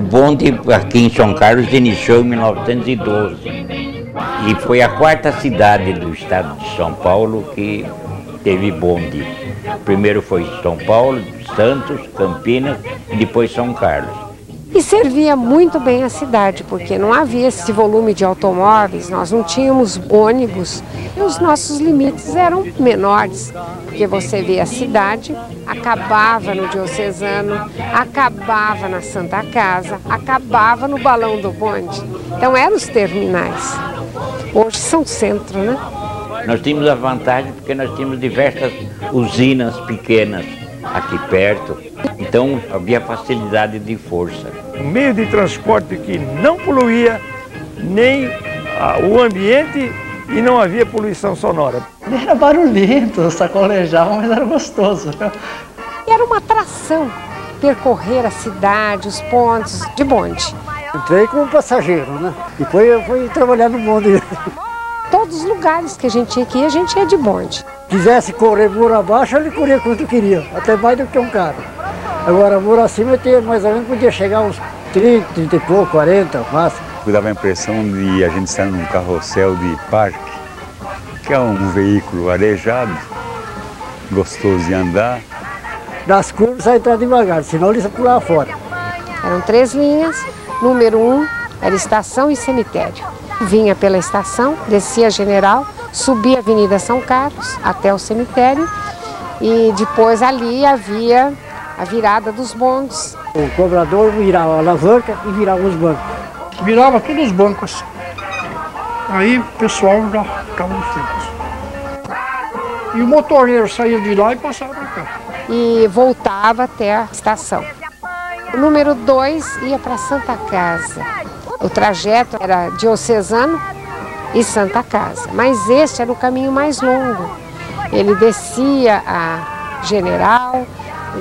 bonde aqui em São Carlos iniciou em 1912 e foi a quarta cidade do estado de São Paulo que teve bonde. Primeiro foi São Paulo, Santos, Campinas e depois São Carlos. E servia muito bem a cidade, porque não havia esse volume de automóveis, nós não tínhamos ônibus e os nossos limites eram menores. Porque você vê a cidade, acabava no Diocesano, acabava na Santa Casa, acabava no Balão do Bonde. Então eram os terminais. Hoje são centro, né? Nós tínhamos a vantagem porque nós tínhamos diversas usinas pequenas aqui perto, então havia facilidade de força. Um meio de transporte que não poluía nem o ambiente e não havia poluição sonora. Era barulhento, sacolejava, mas era gostoso. E era uma atração percorrer a cidade, os pontos de bonde. Entrei como passageiro, né? Depois eu fui trabalhar no bonde. Todos os lugares que a gente tinha que ir, a gente ia de bonde. Quisesse correr muro abaixo, ele corria quanto queria, até mais do que um carro. Agora, muro acima, eu tinha mais ou menos, podia chegar uns 30, 30 e pouco, 40, máximo. Dava a impressão de a gente estar num carrossel de parque, que é um veículo arejado, gostoso de andar. Das curvas, só entrar devagar, senão ele ia pular fora. Eram 3 linhas, número 1 era estação e cemitério. Vinha pela estação, descia a General, subia a Avenida São Carlos até o cemitério e depois ali havia a virada dos bondes. O cobrador virava a alavanca e virava os bancos. Virava todos os bancos. Aí o pessoal já ficava no frente. E o motoreiro saía de lá e passava para cá. E voltava até a estação. O número 2 ia para Santa Casa. O trajeto era Diocesano e Santa Casa, mas este era o caminho mais longo. Ele descia a General,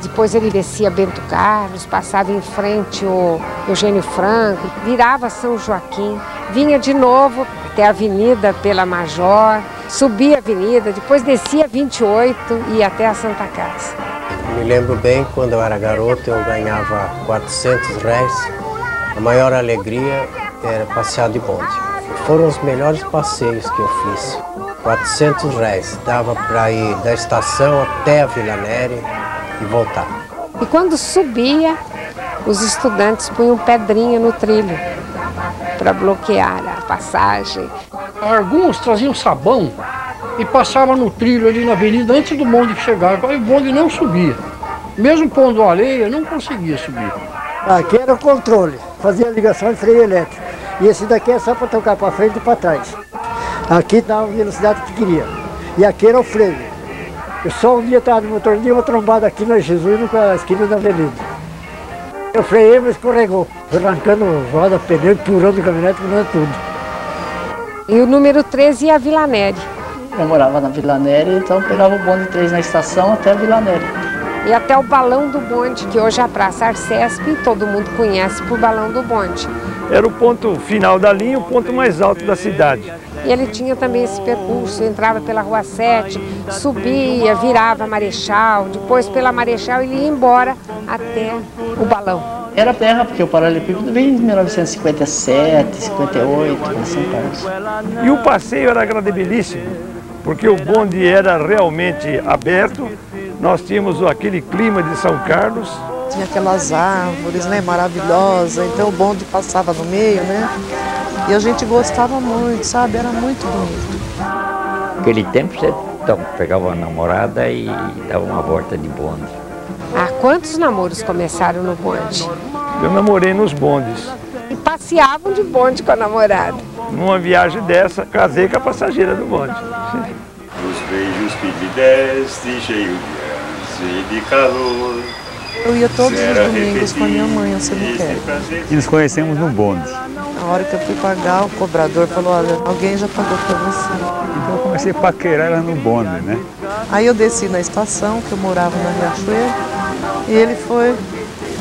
depois ele descia Bento Carlos, passava em frente o Eugênio Franco, virava São Joaquim, vinha de novo até a Avenida pela Major, subia a avenida, depois descia a 28 e ia até a Santa Casa. Me lembro bem, quando eu era garoto, eu ganhava R$400. A maior alegria era passear de bonde. Foram os melhores passeios que eu fiz. R$400 dava para ir da estação até a Vila Neri e voltar. E quando subia, os estudantes punham pedrinha no trilho para bloquear a passagem. Alguns traziam sabão e passavam no trilho ali na avenida antes do bonde chegar. Aí o bonde não subia. Mesmo pondo areia, não conseguia subir. Aqui era o controle, fazia ligação de freio elétrico. E esse daqui é só para tocar para frente e para trás. Aqui dava a velocidade que queria. E aqui era o freio. Eu só um dia estava no motor, dei uma trombada aqui na Jesus, na esquina da avenida. Eu freiei, mas escorregou. Arrancando roda, pneu, purando o caminhonete, purando tudo. E o número 13 ia a Vila Neri. Eu morava na Vila Neri, então pegava o bonde 3 na estação até a Vila Neri. E até o Balão do Bonde, que hoje é a Praça Arcesp, todo mundo conhece por Balão do Bonde. Era o ponto final da linha, o ponto mais alto da cidade. E ele tinha também esse percurso, entrava pela Rua 7, subia, virava Marechal, depois pela Marechal ele ia embora até o Balão. Era terra, porque o paralelepípedo veio em 1957, 58, em São Carlos. E o passeio era agradabilíssimo, porque o bonde era realmente aberto. Nós tínhamos aquele clima de São Carlos. Tinha aquelas árvores, né, maravilhosas, então o bonde passava no meio, né? E a gente gostava muito, sabe? Era muito bonito. Naquele tempo você pegava uma namorada e dava uma volta de bonde. Ah, quantos namoros começaram no bonde? Eu namorei nos bondes. E passeavam de bonde com a namorada. Numa viagem dessa, casei com a passageira do bonde. Os beijos que me deste, cheio de ânsia e de calor. Eu ia todos os domingos com a minha mãe ao cemitério. E nos conhecemos no bonde. Na hora que eu fui pagar, o cobrador falou, olha, alguém já pagou para você. Então eu comecei a paquerar ela no bonde, né? Aí eu desci na estação, que eu morava na Riachuelo, e ele foi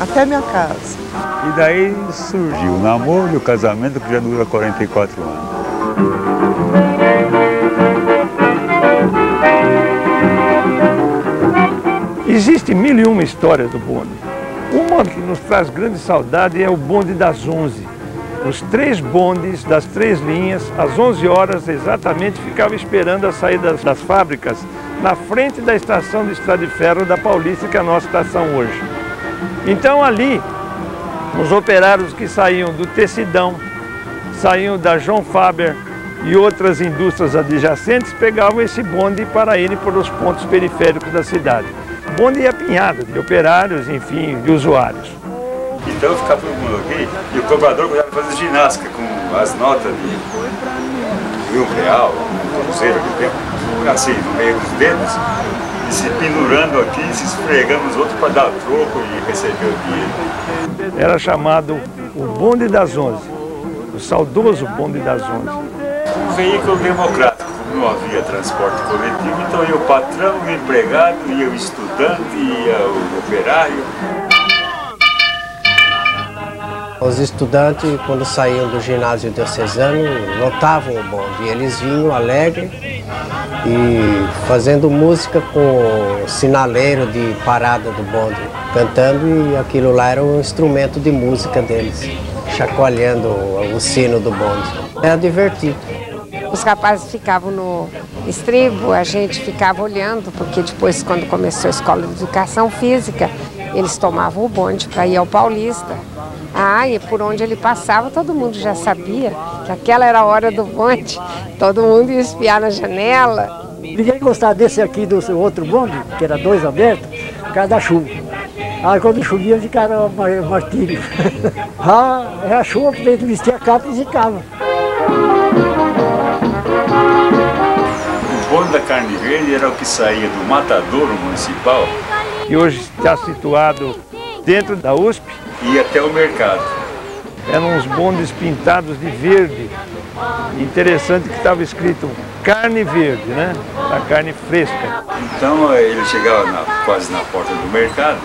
até minha casa. E daí surgiu o namoro e o casamento, que já dura 44 anos. Existem 1001 histórias do bonde. modo que nos traz grande saudade é o bonde das 11. Os 3 bondes das 3 linhas, às 11 horas exatamente, ficavam esperando a saída das fábricas na frente da estação de estrada de ferro da Paulista, que é a nossa estação hoje. Então ali, os operários que saíam do Tecidão, saíam da João Faber e outras indústrias adjacentes, pegavam esse bonde para irem para os pontos periféricos da cidade. O bonde ia apinhado de operários, enfim, de usuários. Então eu ficava todo mundo aqui e o cobrador começava a fazer ginástica com as notas de R$1, um cruzeiro aquele tempo, assim, no meio dos dedos, e se pendurando aqui, se esfregando os outros para dar troco e receber o dinheiro. Era chamado o bonde das 11, o saudoso bonde das 11. Um veículo democrático, não havia transporte coletivo, então ia o patrão, o empregado, ia o estudante, ia o operário. Os estudantes, quando saíam do ginásio diocesano, lotavam o bonde. Eles vinham alegre e fazendo música com o sinaleiro de parada do bonde, cantando, e aquilo lá era um instrumento de música deles, chacoalhando o sino do bonde. Era divertido. Os rapazes ficavam no estribo, a gente ficava olhando, porque depois, quando começou a escola de educação física, eles tomavam o bonde para ir ao Paulista. E por onde ele passava, todo mundo já sabia que aquela era a hora do bonde. Todo mundo ia espiar na janela. Ninguém gostava desse aqui do outro bonde, que era 2 abertos, por causa da chuva. Aí quando chovia, ficava martírio. É a chuva, porque ele vestia a capa e ficava. O bonde da Carne Verde era o que saía do matadouro municipal, que hoje está situado dentro da USP, e ia até o mercado. Eram uns bondes pintados de verde. Interessante que estava escrito carne verde, né? A carne fresca. Então ele chegava quase na porta do mercado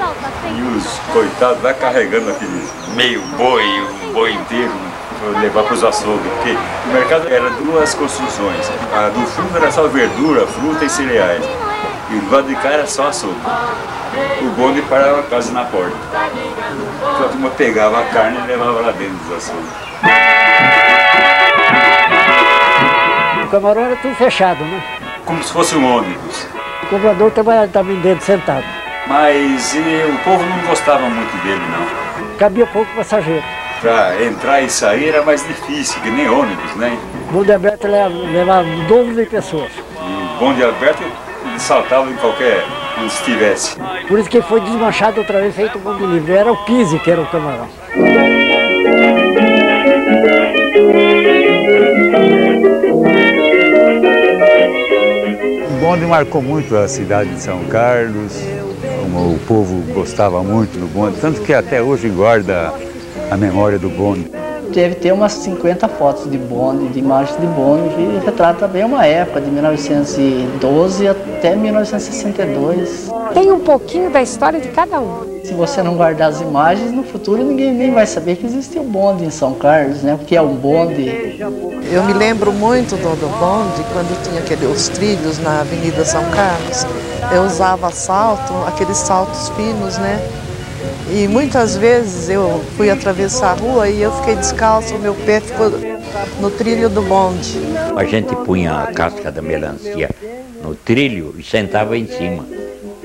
e os coitados lá carregando aquele meio boi, um boi inteiro, para levar para os açougues. Porque o mercado era 2 construções. A do fundo era só verdura, fruta e cereais. E do lado de cá era só açougue. O bonde parava quase na porta. Então a turma pegava a carne e levava lá dentro dos açougues. O camarão era tudo fechado, né? Como se fosse um ônibus. O cobrador trabalhava também dentro, sentado. Mas o povo não gostava muito dele, não. Cabia pouco passageiro. Para entrar e sair era mais difícil, que nem ônibus, né? O bonde aberto levava o dobro de pessoas. E o bonde aberto ele saltava em qualquer onde estivesse. Por isso que foi desmanchado outra vez, feito o bonde livre. Era o 15 que era o camarão. O bonde marcou muito a cidade de São Carlos, como o povo gostava muito do bonde, tanto que até hoje guarda a memória do bonde. Deve ter umas 50 fotos de bonde, de imagens de bonde, que retrata bem uma época, de 1912 até 1962. Tem um pouquinho da história de cada um. Se você não guardar as imagens, no futuro ninguém nem vai saber que existe um bonde em São Carlos, né? Porque é um bonde. Eu me lembro muito do bonde, quando tinha os trilhos na Avenida São Carlos. Eu usava salto, aqueles saltos finos, né? E muitas vezes eu fui atravessar a rua e eu fiquei descalço, o meu pé ficou no trilho do bonde. A gente punha a casca da melancia no trilho e sentava em cima,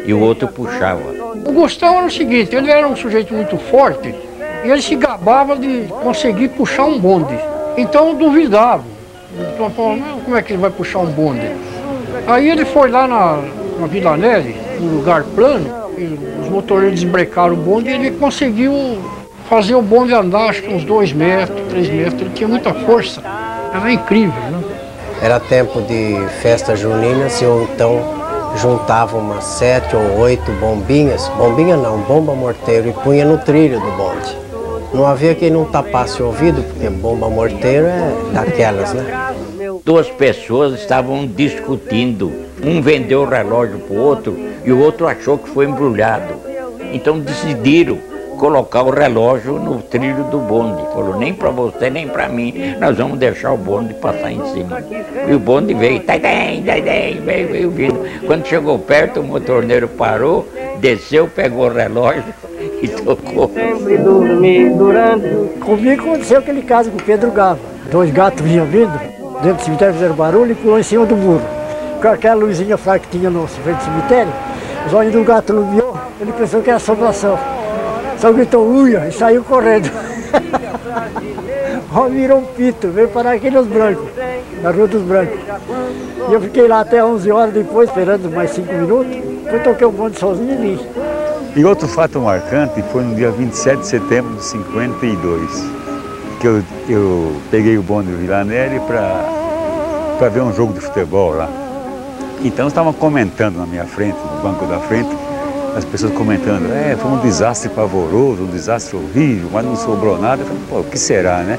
e o outro puxava. O Gustavo era o seguinte, ele era um sujeito muito forte e ele se gabava de conseguir puxar um bonde. Então eu duvidava. Então eu falava, como é que ele vai puxar um bonde? Aí ele foi lá na Vila Neve, num lugar plano, os motoristas desbrecaram o bonde e ele conseguiu fazer o bonde andar, acho que uns 2 metros, 3 metros. Ele tinha muita força, era incrível, né? Era tempo de festa junina, ou então juntava umas 7 ou 8 bombinhas, bombinha não, bomba morteiro, e punha no trilho do bonde. Não havia quem não tapasse o ouvido, porque bomba morteiro é daquelas, né? 2 pessoas estavam discutindo. Um vendeu o relógio para o outro e o outro achou que foi embrulhado. Então decidiram colocar o relógio no trilho do bonde. Falou, nem para você, nem para mim, nós vamos deixar o bonde passar em cima. E o bonde veio, veio vindo. Quando chegou perto, o motorneiro parou, desceu, pegou o relógio e tocou. Comigo aconteceu aquele caso com o Pedro Gava. 2 gatos vinham vindo, dentro do cemitério fizeram barulho e pulou em cima do muro. Com aquela luzinha fraca que tinha no frente do cemitério, os olhos do gato iluminou, ele pensou que era assombração. Só gritou uia e saiu correndo. Virou um pito, veio parar aqui nos Brancos, na Rua dos Brancos. E eu fiquei lá até 11 horas depois, esperando mais 5 minutos. Depois toquei o bonde sozinho e vim. E outro fato marcante foi no dia 27 de setembro de 52, que eu peguei o bonde do Vila Neri para ver um jogo de futebol lá. Então estavam comentando na minha frente, no banco da frente, as pessoas comentando, foi um desastre pavoroso, um desastre horrível, mas não sobrou nada. Eu falei, pô, o que será, né?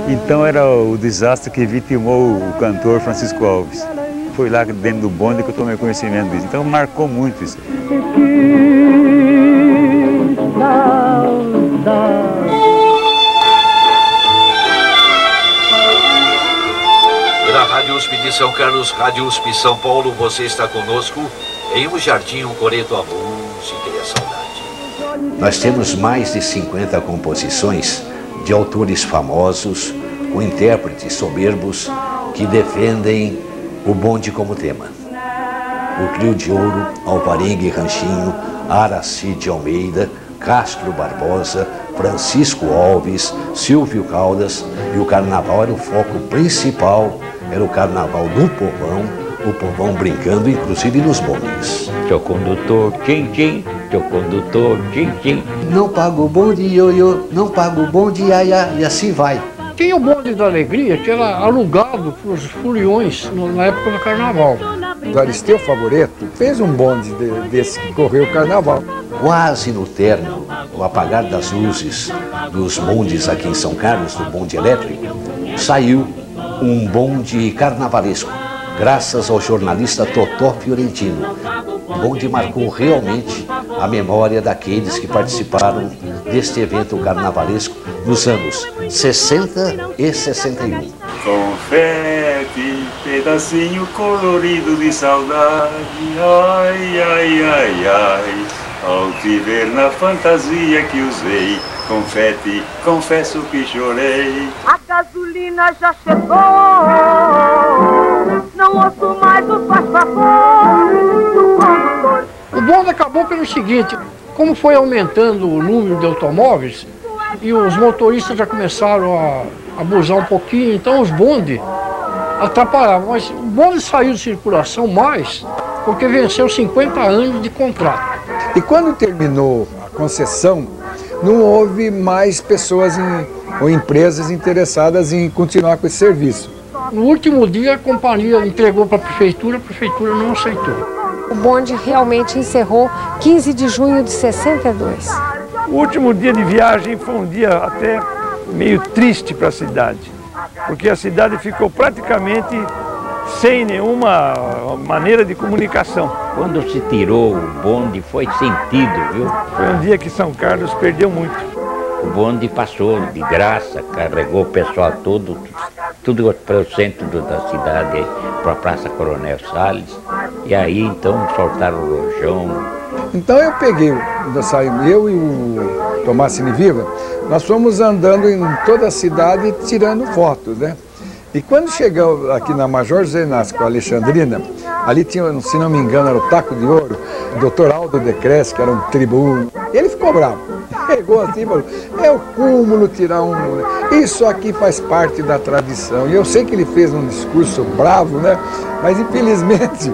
Então era o desastre que vitimou o cantor Francisco Alves. Foi lá dentro do bonde que eu tomei conhecimento disso. Então marcou muito isso. Pela Rádio USP de São Carlos, Rádio USP São Paulo, você está conosco em um jardim, um coreto, a música e a saudade. Nós temos mais de 50 composições de autores famosos, com intérpretes soberbos que defendem o bonde como tema. O Trio de Ouro, Alvarenga e Ranchinho, Araci de Almeida, Castro Barbosa, Francisco Alves, Silvio Caldas, e o carnaval era o foco principal, era o carnaval do povão, o povão brincando, inclusive nos bondes. Teu condutor, tchim-tchim, teu condutor, tchim-tchim. Não paga o bonde, ioiô, não paga o bonde, iaiá, e assim vai. Tinha o bonde da alegria, que era alugado para os foliões na época do carnaval. O Aristeu Favoreto fez um bonde desse que correu o carnaval. Quase no término, o apagar das luzes dos bondes aqui em São Carlos, do bonde elétrico, saiu um bonde carnavalesco, graças ao jornalista Totó Fiorentino. O bonde marcou realmente a memória daqueles que participaram deste evento carnavalesco nos anos 60 e 61. Confete, pedacinho colorido de saudade, ai, ai, ai, ai, ao te ver na fantasia que usei, confete, confesso que chorei. A gasolina já chegou, não ouço mais o faz favor do condutor. O bonde acabou pelo seguinte, como foi aumentando o número de automóveis e os motoristas já começaram a abusar um pouquinho, então os bondes atrapalhavam. Mas o bonde saiu de circulação mais porque venceu 50 anos de contrato. E quando terminou a concessão, não houve mais pessoas ou empresas interessadas em continuar com esse serviço. No último dia a companhia entregou para a prefeitura não aceitou. O bonde realmente encerrou 15 de junho de 62. O último dia de viagem foi um dia até meio triste para a cidade, porque a cidade ficou praticamente sem nenhuma maneira de comunicação. Quando se tirou o bonde foi sentido, viu? Foi um dia que São Carlos perdeu muito. O bonde passou de graça, carregou o pessoal todo para o centro da cidade, para a Praça Coronel Salles, e aí então soltaram o rojão. Então eu peguei, eu e o Tomás Siniviva, nós fomos andando em toda a cidade tirando fotos, né? E quando chegou aqui na Major José Inácio com a Alexandrina, ali tinha, se não me engano, era o Taco de Ouro, o doutor Aldo Decrés, que era um tribuno. Ele ficou bravo, pegou assim e falou, é o cúmulo tirar um... Isso aqui faz parte da tradição. E eu sei que ele fez um discurso bravo, né? Mas infelizmente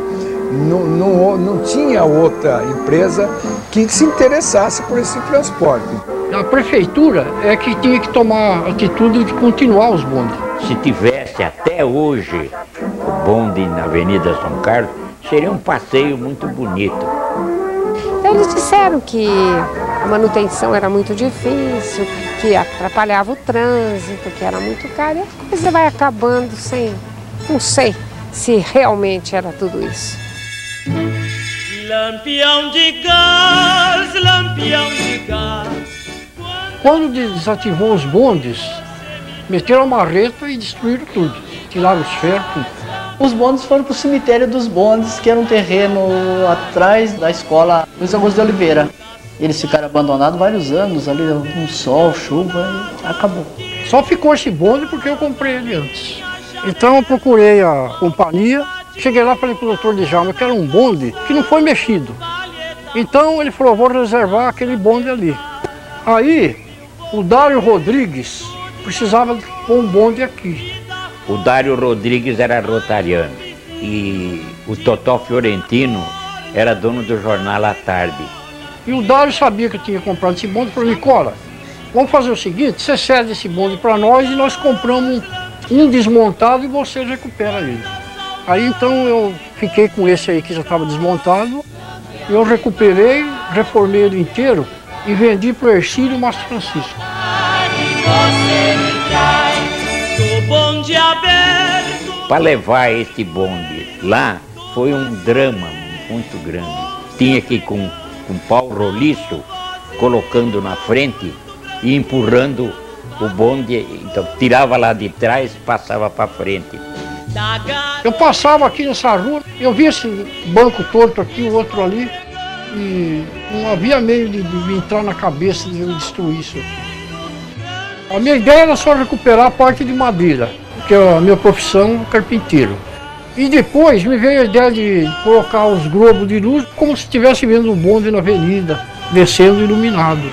não tinha outra empresa que se interessasse por esse transporte. A prefeitura é que tinha que tomar a atitude de continuar os bondes. Se tivesse até hoje o bonde na Avenida São Carlos, seria um passeio muito bonito. Então eles disseram que a manutenção era muito difícil, que atrapalhava o trânsito, que era muito caro. E a coisa vai acabando sem... Não sei se realmente era tudo isso. Lampião de gás, lampião de gás. Quando desativou os bondes, meteram a marreta e destruíram tudo. Tiraram os ferros, tudo. Os bondes foram para o cemitério dos bondes, que era um terreno atrás da escola Luiz Augusto de Oliveira. Eles ficaram abandonados vários anos, ali um sol, chuva, e acabou. Só ficou esse bonde porque eu comprei ele antes. Então eu procurei a companhia, cheguei lá e falei para o doutor Djalma, eu quero um bonde que não foi mexido. Então ele falou, vou reservar aquele bonde ali. Aí o Dário Rodrigues precisava pôr um bonde aqui. O Dário Rodrigues era rotariano e o Totó Fiorentino era dono do jornal à tarde. E o Dário sabia que eu tinha comprado esse bonde e falou, Nicola, vamos fazer o seguinte, você cede esse bonde para nós e nós compramos um desmontado e você recupera ele. Aí então eu fiquei com esse aí que já estava desmontado, eu recuperei, reformei ele inteiro e vendi para o Hercílio Mastro Francisco. Para levar este bonde lá foi um drama muito grande. Tinha que ir com pau roliço, colocando na frente e empurrando o bonde, então tirava lá de trás e passava para frente. Eu passava aqui nessa rua, eu via esse banco torto aqui, o outro ali, e não havia meio de entrar na cabeça de eu destruir isso aqui. A minha ideia era só recuperar a parte de madeira, porque a minha profissão é carpinteiro. E depois me veio a ideia de colocar os globos de luz como se estivesse vendo um bonde na avenida, descendo iluminado.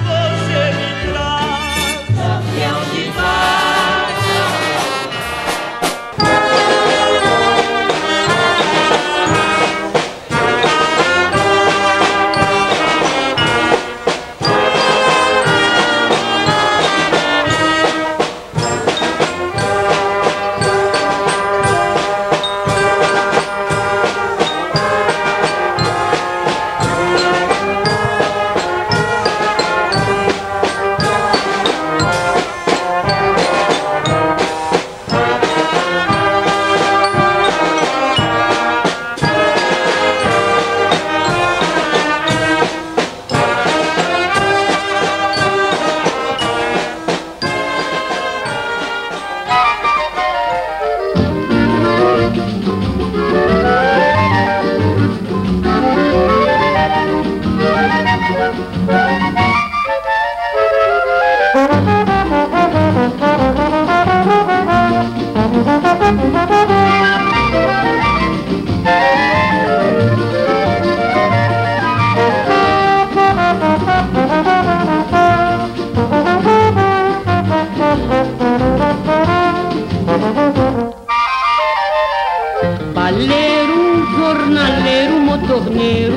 Baleiro, jornaleiro, motorneiro,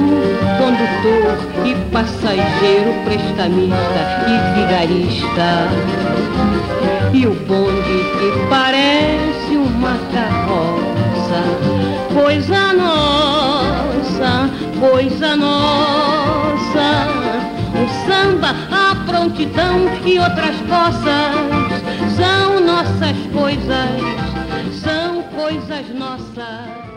condutor e passageiro, prestamista e vigarista. E o bonde que parece uma carroça, coisa nossa, coisa nossa. O samba, a prontidão e outras coisas são nossas coisas, são coisas nossas.